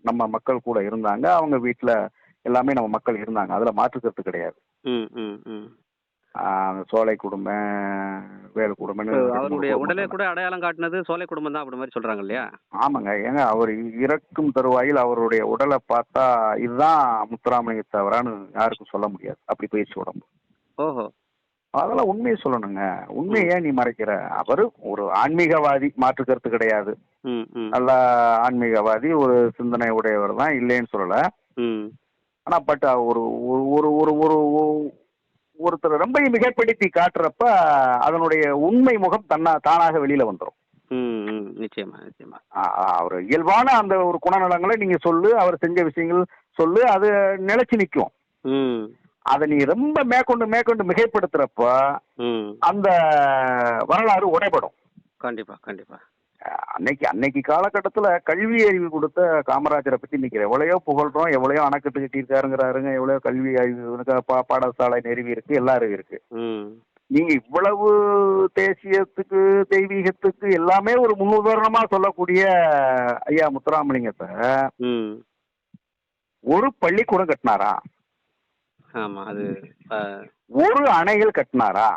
நம்ம மக்கள் கூட இருந்தாங்க. அவங்க வீட்டில் எல்லாமே நம்ம மக்கள் இருந்தாங்க. அதில் மாற்றுக்கிறது கிடையாது. ம், ம், ம். சோலை குடும்பம், வேலு குடும்பம்னு ரெண்டு மூணு அவருடைய குடும்பம் உடலை இருந்தாங்க. கூட அடையாளம் காட்டுனது சோலை குடும்பம் தான் அப்படி மாரி சொல்றாங்க இல்லையா? ஆமாங்க. ஏங்க அவர் இறக்கும் தருவாயில் அவருடைய உடலை பார்த்தா இதுதான் முத்துராமலிங்க தேவரான்னு யாருக்கும் சொல்ல முடியாது. அப்படி பேசி உடம்பு. ஓஹோ! அதெல்லாம் உண்மையை சொல்லணுங்க. உண்மையை ஏன் நீ மறைக்கிற? அவரு ஒரு ஆன்மீகவாதி, மாற்று கருத்து கிடையாது. ம், ம், நல்ல ஆன்மீகவாதி, ஒரு சிந்தனை உடையவர் தான், இல்லைன்னு சொல்லல. ம், ஆனா பட் ஒரு ஒரு ஒரு ஒரு ஒருத்தர் ரொம்ப மிகைப்படுத்தி காட்டுறப்ப அதனுடைய உண்மை முகம் தானாக வெளியில வந்துடும். ம், ம். நிச்சயமா, நிச்சயமா. அவர் இயல்பான அந்த ஒரு குணநலங்களை நீங்க சொல்லு, அவர் செஞ்ச விஷயங்கள் சொல்லு, அது நிலைச்சு நிற்கும். ம், அதை நீ ரொம்ப மேற்கொண்டு மிகைப்படுத்துறப்ப ம். அந்த வரலாறு உடைபடும். கண்டிப்பா, கண்டிப்பா. அன்னைக்கு காலகட்டத்தில் கல்வி அறிவு கொடுத்த காமராஜரை பற்றி இன்னைக்கு எவ்வளையோ புகழ்றோம், எவ்வளையோ அணைக்கட்டு கட்டியிருக்காருங்கிறாருங்க, எவ்வளையோ கல்வி அறிவு பாடசாலை நிறுவி இருக்கு, எல்லாரும் இருக்கு. ம். நீங்க இவ்வளவு தேசியத்துக்கு தெய்வீகத்துக்கு எல்லாமே ஒரு முன்னுதாரணமா சொல்லக்கூடிய ஐயா முத்துராமலிங்கத்தை ம். ஒரு பள்ளிக்கூடம் கட்டினாரா? ஆமா. அது ஒரு அணைகள் கட்டினாரா?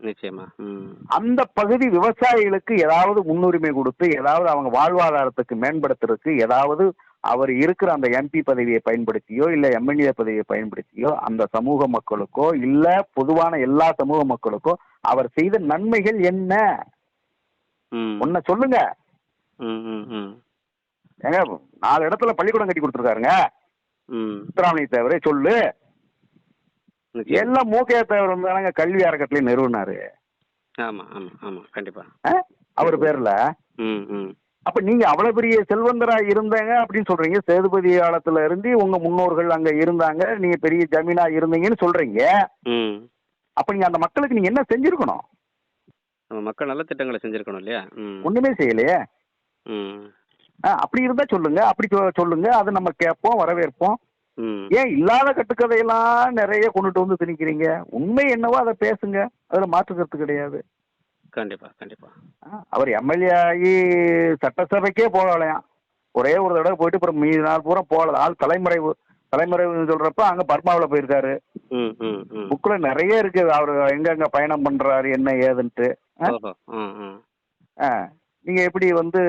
நிச்சயமா. ம். அந்த பகுதி விவசாயிகளுக்கு ஏதாவது முன்னுரிமை கொடுத்து ஏதாவது அவங்க வாழ்வாதாரத்துக்கு மேம்படுத்துறதுக்கு ஏதாவது அவர் இருக்கிற அந்த எம்பி பதவியை பயன்படுத்தியோ இல்ல எம்எல்ஏ பதவியை பயன்படுத்தியோ அந்த சமூக மக்களுக்கோ இல்ல பொதுவான எல்லா சமூக மக்களுக்கோ அவர் செய்த நன்மைகள் என்ன? ம். ஒன்ன சொல்லுங்க. ம், ம், ம். ஏங்க 4 இடத்துல பள்ளிக்கூடம் கட்டி கொடுத்துருக்காருங்க ம். முத்துராமலிங்க தேவரே, சொல்லு. நிச்சயமா. எல்லாம் மூக்கையா தேவர் இருந்தாங்க கல்வி அறக்கட்டளையும் நிறுவனாரு. ஆமா, ஆமா, ஆமா. கண்டிப்பா. அவர் பேர்ல. ம், ம். அப்ப நீங்க அவ்வளவு பெரிய செல்வந்தரா இருந்தாங்க அப்படின்னு சொல்றீங்க. சேதுபதி காலத்துல இருந்து உங்க முன்னோர்கள் அங்க இருந்தாங்க, நீங்க பெரிய ஜமீனா இருந்தீங்கன்னு சொல்றீங்க. ம். அப்ப நீங்க அந்த மக்களுக்கு நீங்க என்ன செஞ்சிருக்கணும்? நம்ம மக்கள் நல்ல திட்டங்களை செஞ்சிருக்கணும் இல்லையா? ம். ஒண்ணுமே செய்யலையே. ம். அப்படி இருந்தா சொல்லுங்க, அப்படி சொல்லுங்க, அதை நம்ம கேட்போம், வரவேற்போம். ம். ஏன் இல்லாத கட்டுக்கதையெல்லாம் நிறைய கொண்டுட்டு வந்து திணிக்கிறீங்க? உண்மை என்னவோ அதை பேசுங்க, அதுல மாற்றுக்கிறது கிடையாது. கண்டிப்பா, கண்டிப்பா. அவர் எம்எல்ஏ ஆகி சட்டசபைக்கே போகலையாம். ஒரே ஒரு தடவை போயிட்டு அப்புறம் மீதி நாள் பூரா போகல. ஆள் தலைமறைவு சொல்றப்ப அங்க பர்மாவில் போயிருக்காரு. ம், ம், ம். புக்ல நிறைய இருக்கு அவர் எங்கெங்க பயணம் பண்றாரு என்ன ஏதுன்ட்டு. ஓஹோ! ம், ம். நீங்க எப்படி வந்து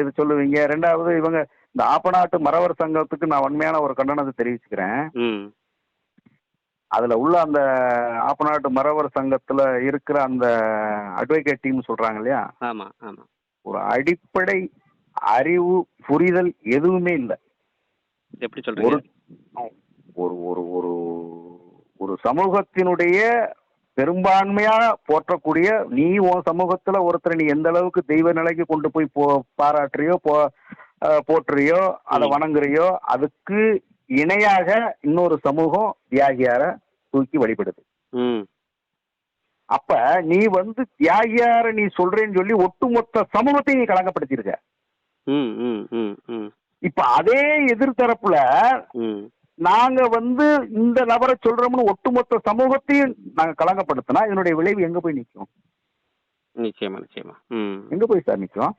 இது சொல்லுவீங்க? ரெண்டாவது இவங்க இந்த ஆப்பநாட்டு மறவர் சங்கத்துக்கு நான் உண்மையான ஒரு கண்டனத்தை தெரிவிச்சுக்கிறேன். ம். அதுல உள்ள அந்த ஆப்பநாட்டு மறவர் சங்கத்துல இருக்கிற அந்த அட்வொகேட் டீம் சொல்றாங்க இல்லையா, ஆமா ஆமா. ஒரு அடிப்படை அறிவு புரிதல் எதுவுமே இல்லை. எப்படி சொல்றீங்க? ஒரு ஒரு ஒரு ஒரு ஒரு சமூகத்தினுடைய பெரும்பான்மையா போற்றக்கூடிய, நீ உன் சமூகத்துல ஒருத்தரை நீ எந்த அளவுக்கு தெய்வ நிலைக்கு கொண்டு போய் பாராட்டுறியோ, போற்றுறியோ, அதை வணங்குறியோ, அதுக்கு இணையாக இன்னொரு சமூகம் தியாகியார தூக்கி வழிபடுது. அப்ப நீ வந்து தியாகியார நீ சொல்றேன்னு சொல்லி ஒட்டுமொத்த சமூகத்தையும் நீ களங்கப்படுத்திருக்க. இப்ப அதே எதிர்த்தரப்புல நாங்க வந்து இந்த நபரை சொல்றோம்னு ஒட்டுமொத்த சமூகத்தையும் நாங்க களங்கப்படுத்தினா இதனுடைய விளைவு எங்க போய் நிற்கும்? நிச்சயமா நிச்சயமா. எங்க போய் சார் நிற்கும்?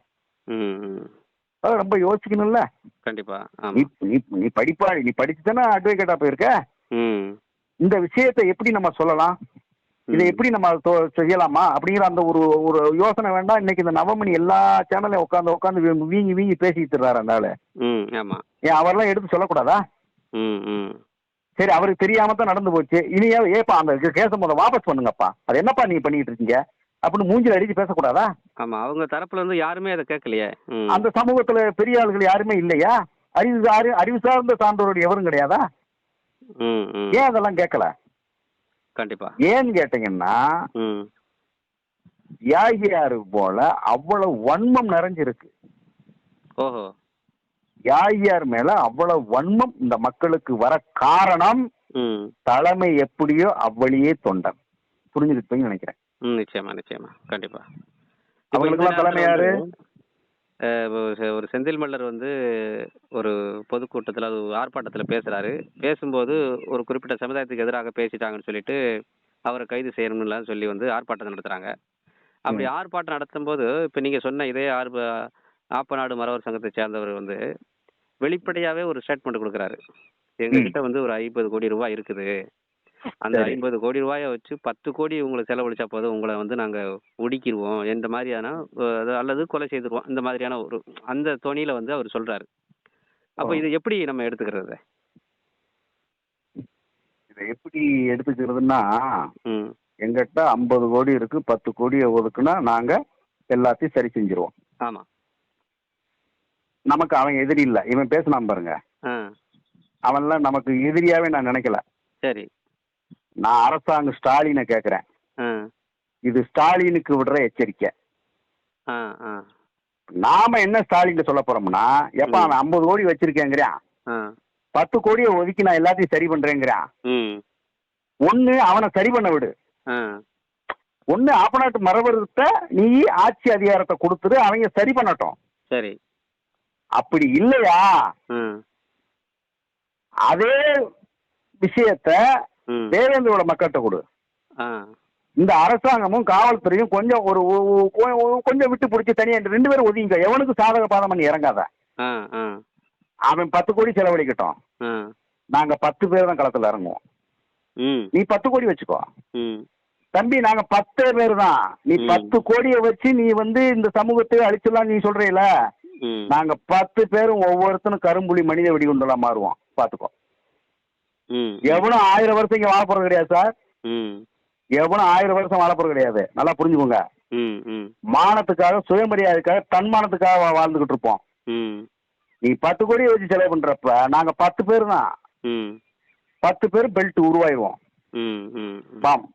அதான் ரொம்ப யோசிக்கணும்ல. கண்டிப்பா. நீ படிப்பாளி, நீ படிச்சுதானே அட்வொகேட்டா போயிருக்க. இந்த விஷயத்தை எப்படி நம்ம சொல்லலாம், இதை எப்படி நம்ம செய்யலாமா அப்படிங்கிற அந்த ஒரு ஒரு யோசனை வேண்டாம்? இன்னைக்கு இந்த நவமணி எல்லா சேனலையும் உட்காந்து வீங்கி வீங்கி பேசிட்டு இருக்காரு அந்த ஆளு. ஏன் அவரெல்லாம் எடுத்து சொல்லக்கூடாதா? சரி, அவருக்கு தெரியாம தான் நடந்து போச்சு, இனியா ஏப்பா அந்த கேஸ முதல்ல வாபஸ் பண்ணுங்கப்பா, அது என்னப்பா நீங்க பண்ணிட்டு இருக்கீங்க அப்படின்னு மூஞ்சில அடிச்சு பேசக்கூடாதா? ஆமா, அவங்க தரப்புல இருந்து யாருமே அதை கேட்கலையே. அந்த சமூகத்துல பெரிய ஆளுகள் யாருமே இல்லையா? அறிவு சார்ந்த சான்றோருடைய எவரும் கிடையாதா? ஏன் அதெல்லாம் கேட்கல? கண்டிப்பா. ஏன்னு கேட்டீங்கன்னா, தியாகியாரு போல அவ்வளவு வன்மம் நிறைஞ்சிருக்கு. ஓஹோ. தியாகியார் மேல அவ்வளவு வன்மம் இந்த மக்களுக்கு வர காரணம் தலைமை எப்படியோ அவ்வளியே தொண்டன். புரிஞ்சுக்கிட்டீங்கன்னு நினைக்கிறேன். நிச்சயமா நிச்சயமா. கண்டிப்பா. அவங்களுக்கெல்லாம் தலைமை யாரு? ஒரு செந்தில் மல்லர் வந்து ஒரு பொதுக்கூட்டத்தில், அது ஆர்ப்பாட்டத்தில் பேசுறாரு. பேசும்போது ஒரு குறிப்பிட்ட சமுதாயத்துக்கு எதிராக பேசிட்டாங்கன்னு சொல்லிட்டு அவரை கைது செய்யணும்னு சொல்லி வந்து ஆர்ப்பாட்டம் நடத்துறாங்க. அப்படி ஆர்ப்பாட்டம் நடத்தும் போது இப்ப நீங்க சொன்ன இதே ஆப்பநாடு மறவர் சங்கத்தை சேர்ந்தவர் வந்து வெளிப்படையாவே ஒரு ஸ்டேட்மெண்ட் கொடுக்குறாரு. எங்க கிட்ட வந்து ஒரு 50 கோடி ரூபாய் இருக்குது, அந்த 50 கோடி ரூபாயை வச்சு 10 கோடி உங்களுக்கு செலவழிச்சா போதும், உங்களை வந்து நாங்க ஒடுக்கிடுவோம், எந்த மாதிரியான அல்லது கொலை செய்திருவோம், இந்த மாதிரியான ஒரு அந்த தொனியில வந்து அவர் சொல்றாரு. அப்ப இதை எப்படி நம்ம எடுத்துக்கிறது? இதை எப்படி எடுத்துக்கிறதுன்னா, எங்கிட்ட 50 கோடி இருக்கு, 10 கோடியை ஒதுக்குனா நாங்க எல்லாத்தையும் சரி செஞ்சிருவோம். ஆமா. நமக்கு அவன் எதிரி இல்ல. இவன் பேசினான் பாருங்க, அவன்லாம் நமக்கு எதிரியாவே நான் நினைக்கல. சரி. நான் அரசாங்கம் ஸ்டாலினை கேட்கிறேன், இது ஸ்டாலினுக்கு விடுற எச்சரிக்கை. நாம என்ன ஸ்டாலின் சொல்ல போறோம்னா, எப்ப அவன் 50 கோடி வச்சிருக்கேங்கிறான், 10 கோடியை ஒதுக்கி நான் எல்லாத்தையும் சரி பண்றேங்கிறான். ஒண்ணு அவனை சரி பண்ண விடு, ஒண்ணு ஆப்பநாட்டு மறவர்கிட்ட நீ ஆட்சி அதிகாரத்தை கொடுத்துரு, அவங்க சரி பண்ணட்டும். சரி. அப்படி இல்லையா, அதே விஷயத்த தேவேந்திரோட மக்கள்கிட்ட கொடு. இந்த அரசாங்கமும் காவல்துறையும் கொஞ்சம் கொஞ்சம் விட்டு பிடிச்சி தனியா 2 பேரும் ஒதுங்க. எவனுக்கு சாதக பாதம் பண்ணி இறங்காத. அவன் 10 கோடி செலவழிக்கட்டும், நாங்க 10 பேர் தான் களத்துல இறங்குவோம். நீ 10 கோடி வச்சுக்கோ தம்பி, நாங்க 10 பேர் தான். நீ 10 கோடியை வச்சு நீ வந்து இந்த சமூகத்தை அழிச்சிடலாம் நீ சொல்றீல, நாங்க 10 பேரும் ஒவ்வொருத்தனும் கரும்புலி மனித வெடிகுண்டெல்லாம் மாறுவோம், பாத்துக்கோ. எவனும் 1000 வருஷம் இங்க வாழ போறது கிடையாது சார். எவனும் 1000 வருஷம் வாழ போறது கிடையாது, நல்லா புரிஞ்சுக்கோங்க. மானத்துக்காக, சுயமரியாதைக்காக, தன்மானத்துக்காக வாழ்ந்துகிட்டு இருப்போம். நீ 10 கோடியை வச்சு செலவு பண்றப்ப நாங்க 10 பேர் தான், 10 பேர் பெல்ட் உருவாயிருவோம்.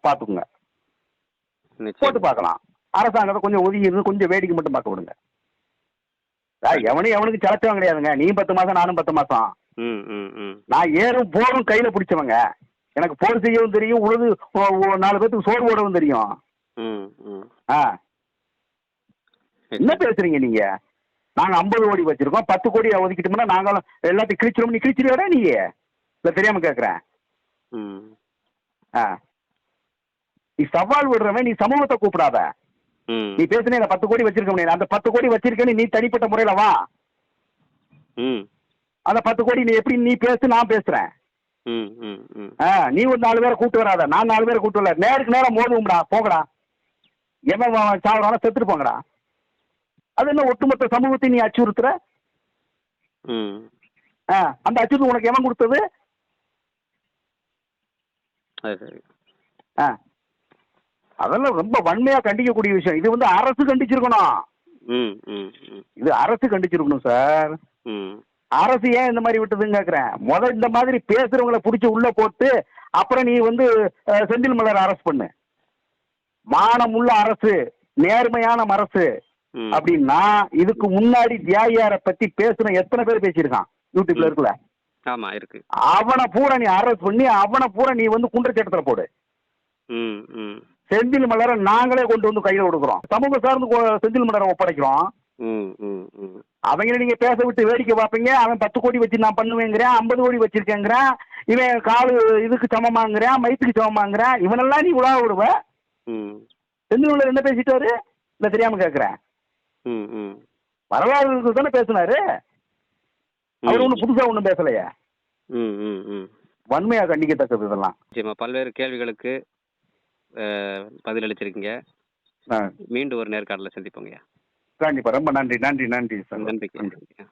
பாத்துக்குங்க, போட்டு பார்க்கலாம். அரசாங்கத்தை கொஞ்சம் ஒதுங்கி இருந்து கொஞ்சம் வேடிக்கை மட்டும் பார்க்க விடுங்க. எவனுக்கு செலச்சவன் கிடையாதுங்க. நீ 10 மாசம், நானும் 10 மாசம். நான் ஏறும் போரும் கையில பிடிச்சவங்க. எனக்கு போர் செய்யவும் தெரியும், உழுது 4 பேருக்கு சோறு போடவும் தெரியும். என்ன பேசுறீங்க நீங்க? நாங்க 50 கோடி வச்சிருக்கோம், 10 கோடி ஒதுக்கிட்டோம்னா நாங்களும் எல்லாத்தையும் கிழிச்சிரும். நீ கிழிச்சிருவாடா நீ? இல்ல தெரியாம கேக்குறேன். நீ சவால் விடுறவன், நீ சமூகத்தை கூப்பிடாத. நீ பேசுன 10 கோடி வச்சிருக்க முடியாது, அந்த 10 கோடி வச்சிருக்கேன்னு நீ தனிப்பட்ட முறையில வா. அந்த 10 கோடி நீ எப்படி நீ பேசு, நான் பேசுறேன். நீ ஒரு 4 பேரை கூட்டு வராத, நான் 4 பேரை கூட்டு வரல. நேருக்கு நேரம் மோதுவோம்டா, போங்கடா. எவன் சாவறான செத்துட்டு போங்கடா. அது என்ன ஒட்டுமொத்த சமூகத்தை நீ அச்சுறுத்துற? அந்த அச்சுறுத்தல் உனக்கு எவன் கொடுத்தது? அது சரி. ஆ, அதெல்லாம் ரொம்ப வன்மையா கண்டிக்கக்கூடிய விஷயம். இது வந்து அரசு கண்டிச்சிருக்கணும். ம், ம், ம், இது அரசு கண்டிச்சிருக்கணும் சார். ம், அரசு ஏன் இந்த மாதிரி விட்டதுன்னு கேக்குறேன். இந்த மாதிரி பேசுறவங்கள புடிச்சு உள்ள போட்டு அப்புறம் நீ வந்து செந்தில் மலர் அரெஸ்ட் பண்ணு. மானமுள்ள அரசு, நேர்மையான அரசு ம். அப்படின்னா இதுக்கு முன்னாடி தியாகியாரை பத்தி பேசுன எத்தனை பேர் பேசியிருக்கான் யூடியூப்ல ம். இருக்குல்ல. ஆமா இருக்கு. அவனை பூரா நீ அரெஸ்ட் பண்ணி அவனை பூரா நீ வந்து குற்றச்சாட்டுல போடு. ம், ம், செந்தில் மலரை நாங்களே கொண்டு வந்து கையில கொடுக்குறோம். சமூக சார்ந்து செந்தில் மலரை ஒப்படைக்கிறோம். ம், ம், ம், அவங்கள நீங்க பேச விட்டு வேடிக்கை பார்ப்பீங்க. அவன் 10 கோடி வச்சு நான் பண்ணுவேங்கிறேன், 50 கோடி வச்சிருக்கேங்கிறான், இவன் காலு இதுக்கு சமமாங்கிறான், மயித்துக்கு சமமாங்கிறான். இவனெல்லாம் நீ உலா விடுவ. ம், செந்தில் மலர் என்ன பேசிட்டாரு? இல்ல தெரியாம கேட்கிறேன். ம், ம், வரலாறு தானே பேசினாரு. அவர் ம், ஒன்றும் புதுசா ஒன்றும் பேசலையே. ம், ம், ம். வன்மையா கண்டிக்கத்தக்கது இதெல்லாம். நிச்சயமா பல்வேறு கேள்விகளுக்கு பதிலளிச்சிருக்கீங்க. ஆ, மீண்டும் ஒரு நேர்காணல சந்திப்போங்கய்யா. கண்டிப்பா. ரொம்ப நன்றி நன்றி நன்றி சார். நன்றிங்க. நன்றி. நன்றி.